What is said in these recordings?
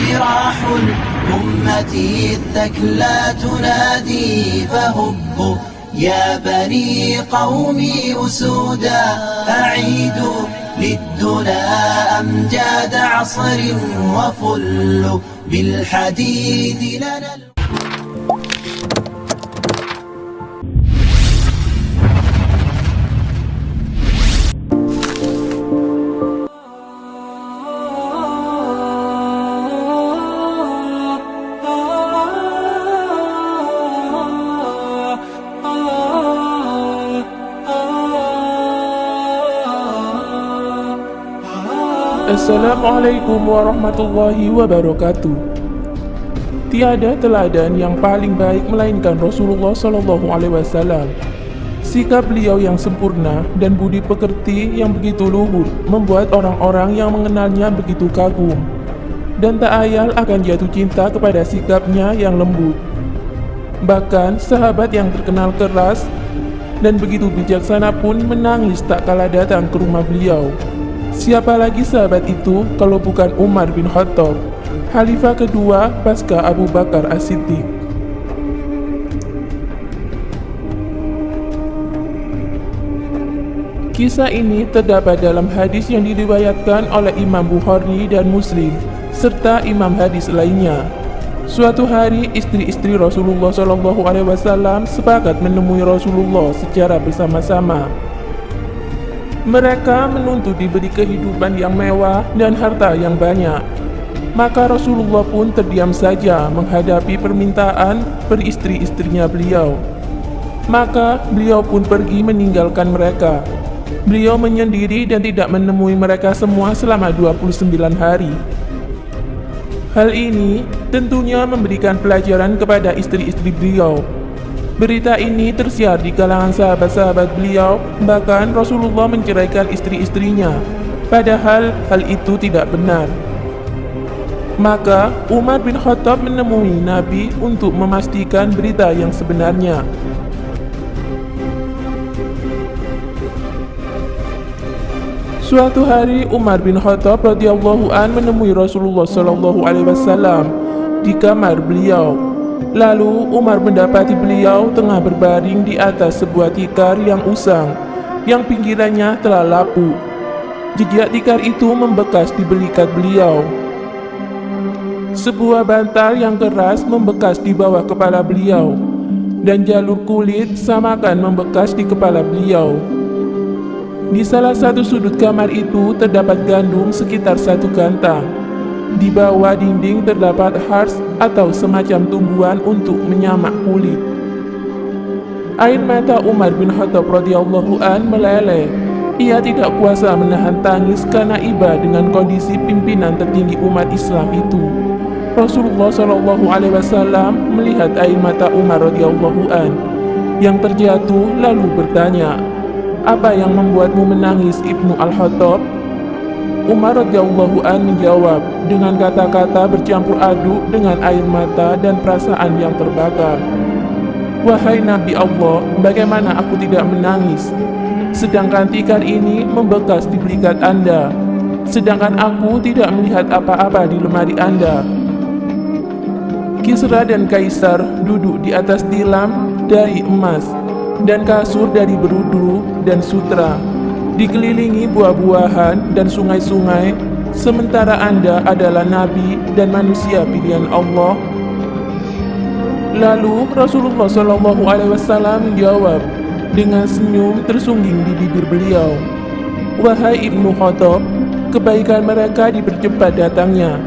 جراح الأمة الثكلى تنادي فهبوا يا بني قومي أسودا أعيدوا للدنا أمجاد عصر وفلوا بالحديد لنا. Assalamualaikum warahmatullahi wabarakatuh. Tiada teladan yang paling baik melainkan Rasulullah SAW. Sikap beliau yang sempurna dan budi pekerti yang begitu luhur membuat orang-orang yang mengenalnya begitu kagum dan tak ayal akan jatuh cinta kepada sikapnya yang lembut. Bahkan sahabat yang terkenal keras dan begitu bijaksana pun menangis tak kala datang ke rumah beliau. Siapa lagi sahabat itu kalau bukan Umar bin Khattab, Khalifah kedua pasca Abu Bakar As-Siddiq. Kisah ini terdapat dalam hadis yang diriwayatkan oleh Imam Bukhari dan Muslim, serta imam hadis lainnya. Suatu hari istri-istri Rasulullah SAW sepakat menemui Rasulullah secara bersama-sama. Mereka menuntut diberi kehidupan yang mewah dan harta yang banyak. Maka Rasulullah pun terdiam saja menghadapi permintaan peristri-istrinya beliau. Maka beliau pun pergi meninggalkan mereka. Beliau menyendiri dan tidak menemui mereka semua selama 29 hari. Hal ini tentunya memberikan pelajaran kepada istri-istri beliau. Berita ini tersiar di kalangan sahabat-sahabat beliau, bahkan Rasulullah menceraikan istri-istrinya, padahal hal itu tidak benar. Maka Umar bin Khattab menemui Nabi untuk memastikan berita yang sebenarnya. Suatu hari Umar bin Khattab radhiyallahu an menemui Rasulullah SAW di kamar beliau. Lalu Umar mendapati beliau tengah berbaring di atas sebuah tikar yang usang, yang pinggirannya telah lapuk. Jejak tikar itu membekas di belikat beliau. Sebuah bantal yang keras membekas di bawah kepala beliau, dan jalur kulit samakan membekas di kepala beliau. Di salah satu sudut kamar itu terdapat gandum sekitar 1 gantang. Di bawah dinding terdapat hars atau semacam tumbuhan untuk menyamak kulit. Air mata Umar bin Khattab radhiyallahu an meleleh. Ia tidak kuasa menahan tangis karena iba dengan kondisi pimpinan tertinggi umat Islam itu. Rasulullah SAW melihat air mata Umar radhiyallahu an yang terjatuh lalu bertanya, "Apa yang membuatmu menangis, Ibnu Al-Khattab?" Umar radhiyallahu an menjawab dengan kata-kata bercampur aduk dengan air mata dan perasaan yang terbakar. "Wahai Nabi Allah, bagaimana aku tidak menangis? Sedangkan tikar ini membekas di belikat Anda, sedangkan aku tidak melihat apa-apa di lemari Anda." Kisra dan Kaisar duduk di atas tilam dari emas dan kasur dari berudu dan sutra, dikelilingi buah-buahan dan sungai-sungai, sementara Anda adalah Nabi dan manusia pilihan Allah. Lalu Rasulullah SAW menjawab dengan senyum tersungging di bibir beliau, "Wahai Ibnu Khattab, kebaikan mereka dipercepat datangnya,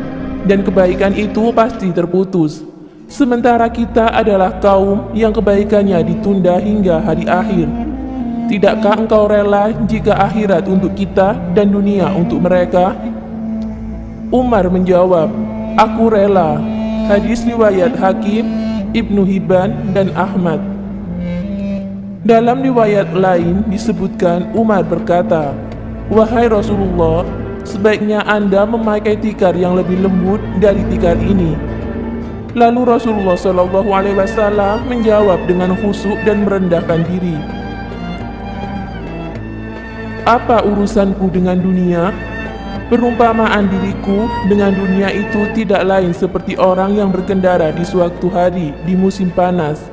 dan kebaikan itu pasti terputus. Sementara kita adalah kaum yang kebaikannya ditunda hingga hari akhir. Tidakkah engkau rela jika akhirat untuk kita dan dunia untuk mereka?" Umar menjawab, "Aku rela." Hadis riwayat Hakim, Ibnu Hibban, dan Ahmad. Dalam riwayat lain disebutkan Umar berkata, "Wahai Rasulullah, sebaiknya Anda memakai tikar yang lebih lembut dari tikar ini." Lalu Rasulullah SAW menjawab dengan khusyuk dan merendahkan diri, "Apa urusanku dengan dunia? Perumpamaan diriku dengan dunia itu tidak lain seperti orang yang berkendara di suatu hari di musim panas.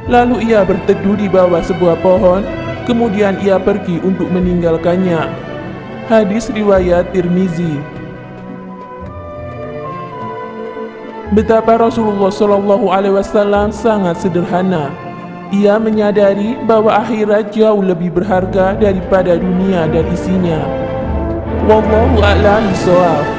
Lalu ia berteduh di bawah sebuah pohon, kemudian ia pergi untuk meninggalkannya. Hadis riwayat Tirmizi. Betapa Rasulullah SAW sangat sederhana. Ia menyadari bahwa akhirat jauh lebih berharga daripada dunia dan isinya. Wallahu a'lam bishawab.